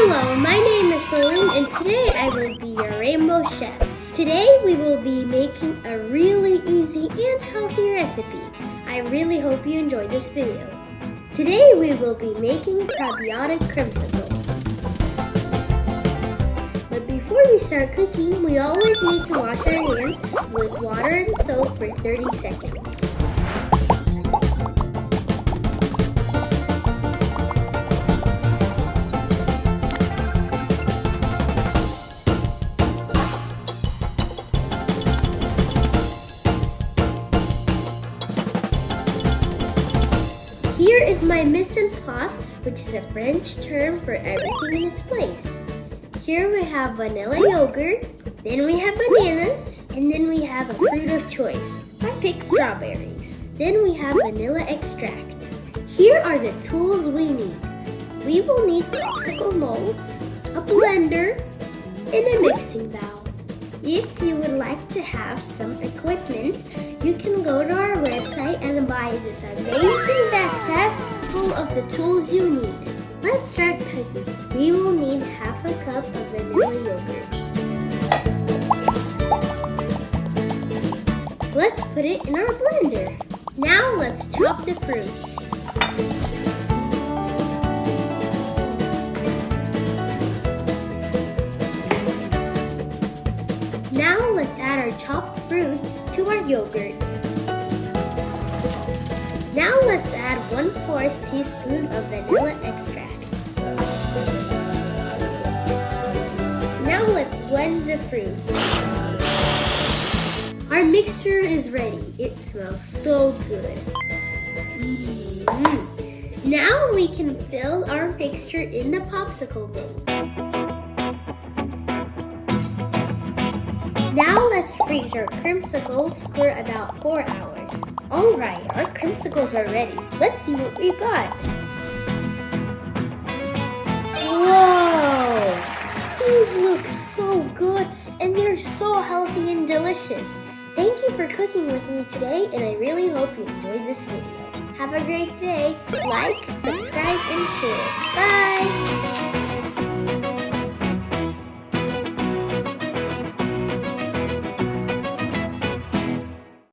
Hello, my name is Celine and today I will be your rainbow chef. Today we will be making a really easy and healthy recipe. I really hope you enjoyed this video. Today we will be making probiotic creamsicle. But before we start cooking, we always need to wash our hands with water and soap for 30 seconds. Here is my mise en place, which is a French term for everything in its place. Here we have vanilla yogurt, then we have bananas, and then we have a fruit of choice. I picked strawberries. Then we have vanilla extract. Here are the tools we need. We will need popsicle molds, a blender, and a mixing bowl. If you would like to have some equipment, you can go to our website and buy this amazing backpack full of the tools you need. Let's start cooking. We will need half a cup of vanilla yogurt. Let's put it in our blender. Now let's chop the fruits. Now let's add our chopped fruits to our yogurt. Now let's add 1/4 teaspoon of vanilla extract. Now let's blend the fruit. Our mixture is ready. It smells so good. Now we can fill our mixture in the popsicle molds. Now let's freeze our creamsicles for about 4 hours. Alright, our creamsicles are ready. Let's see what we got. Whoa! These look so good and they're so healthy and delicious. Thank you for cooking with me today and I really hope you enjoyed this video. Have a great day. Like, subscribe, and share. Bye!